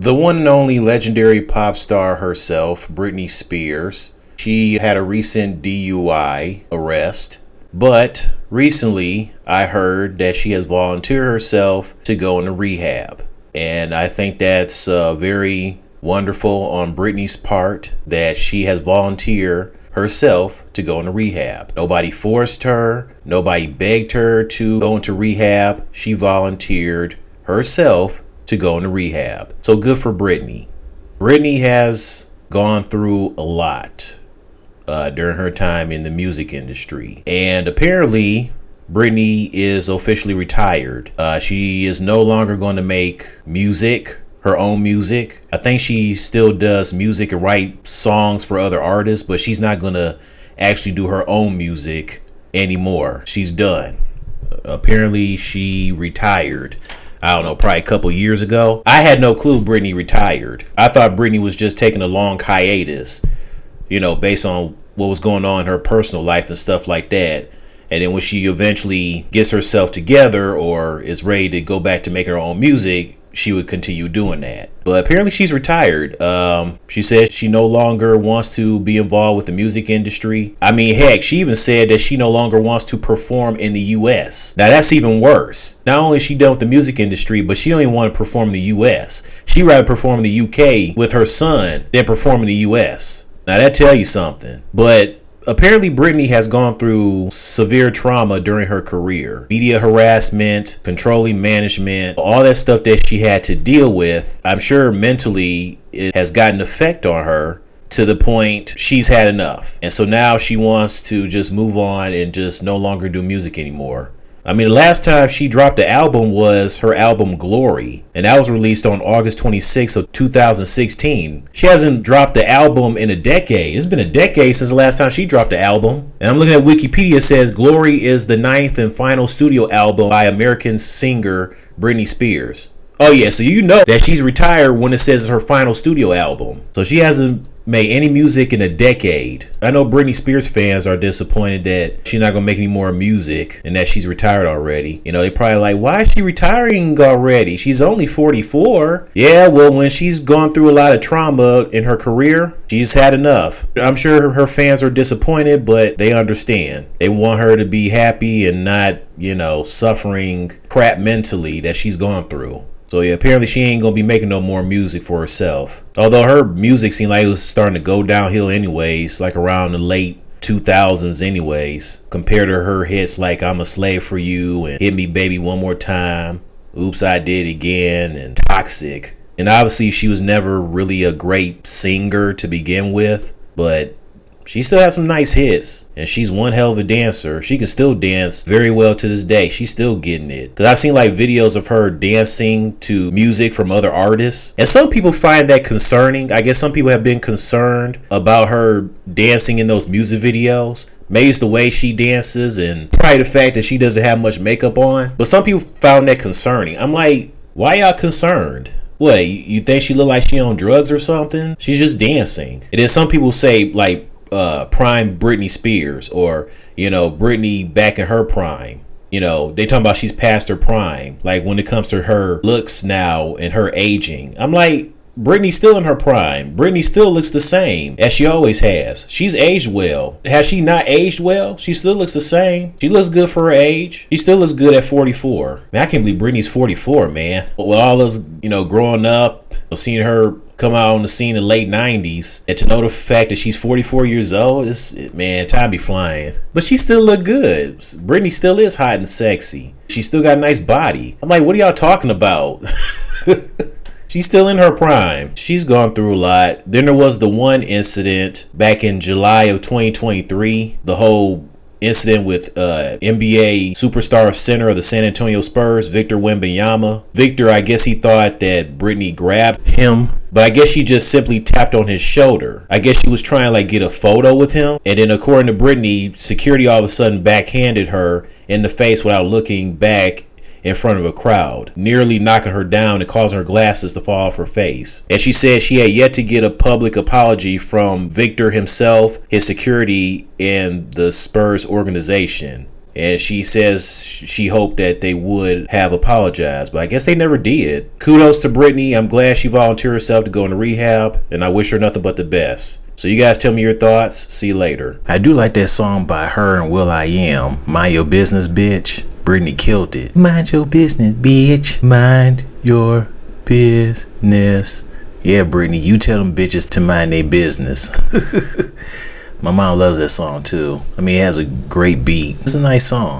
The one and only legendary pop star herself, Britney Spears. She had a recent DUI arrest, but recently I heard that she has volunteered herself to go into rehab. And I think that's very wonderful on Britney's part that she has volunteered herself to go into rehab. Nobody forced her, nobody begged her to go into rehab. She volunteered herself to go into rehab. So good for Britney. Britney has gone through a lot during her time in the music industry. And apparently, Britney is officially retired. She is no longer going to make music, her own music. I think she still does music and write songs for other artists, but she's not going to actually do her own music anymore. She's done. Apparently, she retired. I don't know, probably a couple years ago. I had no clue Britney retired. I thought Britney was just taking a long hiatus, based on what was going on in her personal life and stuff like that. And then when she eventually gets herself together or is ready to go back to make her own music, she would continue doing that. But apparently she's retired. She said she no longer wants to be involved with the music industry. I mean, heck, she even said that she no longer wants to perform in the U.S. Now that's even worse. Not only is she done with the music industry, but she don't even want to perform in the U.S. She'd rather perform in the U.K. with her son than perform in the U.S. Now that tell you something. But apparently, Britney has gone through severe trauma during her career. Media harassment, controlling management, all that stuff that she had to deal with. I'm sure mentally it has got an effect on her to the point she's had enough. And so now she wants to just move on and just no longer do music anymore. I mean, the last time she dropped the album was her album Glory, and that was released on August 26th of 2016. She hasn't dropped the album in a decade. It's been a decade since the last time she dropped the album. And I'm looking at Wikipedia, it says Glory is the 9th and final studio album by American singer Britney Spears. Oh yeah, so you know that she's retired when it says it's her final studio album. So she hasn't made any music in a decade. I know Britney Spears fans are disappointed that she's not gonna make any more music and that she's retired already. They probably like, why is she retiring already? She's only 44. Yeah, well, when she's gone through a lot of trauma in her career, she's had enough. I'm sure her fans are disappointed, but they understand. They want her to be happy and not, suffering crap mentally that she's gone through. So yeah, apparently she ain't gonna be making no more music for herself. Although her music seemed like it was starting to go downhill anyways, like around the late 2000s anyways, compared to her hits like I'm a Slave for You and Hit Me Baby One More Time, Oops I Did It Again, and Toxic. And obviously she was never really a great singer to begin with, but she still has some nice hits, and she's one hell of a dancer. She can still dance very well to this day. She's still getting it. Because I've seen like videos of her dancing to music from other artists. And some people find that concerning. I guess some people have been concerned about her dancing in those music videos. Maybe it's the way she dances and probably the fact that she doesn't have much makeup on. But some people found that concerning. I'm like, why y'all concerned? What, you think she look like she on drugs or something? She's just dancing. And then some people say like, prime Britney Spears, or Britney back in her prime. They talking about she's past her prime, like when it comes to her looks now and her aging. I'm like, Britney's still in her prime. Britney still looks the same as she always has. She's aged well. Has she not aged well? She still looks the same. She looks good for her age. She still looks good at 44. Man, I can't believe Britney's 44, man. With all us, growing up, seeing her come out on the scene in the late 90s, and to know the fact that she's 44 years old, man, time be flying. But she still look good. Britney still is hot and sexy. She still got a nice body. I'm like, what are y'all talking about? She's still in her prime. She's gone through a lot. Then there was the one incident back in July of 2023, the whole incident with NBA superstar center of the San Antonio Spurs, Victor Wembanyama. Victor, I guess he thought that Britney grabbed him, but I guess she just simply tapped on his shoulder. I guess she was trying to get a photo with him, and then according to Britney, security all of a sudden backhanded her in the face without looking back in front of a crowd, nearly knocking her down and causing her glasses to fall off her face. And she said she had yet to get a public apology from Victor himself, his security, and the Spurs organization. and she says she hoped that they would have apologized, but I guess they never did. Kudos to Britney. I'm glad she volunteered herself to go into rehab, and I wish her nothing but the best. So you guys tell me your thoughts. See you later. I do like that song by her and will.i.am, Mind Your Business, Bitch. Britney killed it. Mind your business, bitch. Mind your business. Yeah, Britney, you tell them bitches to mind their business. My mom loves that song too. I mean, it has a great beat. It's a nice song.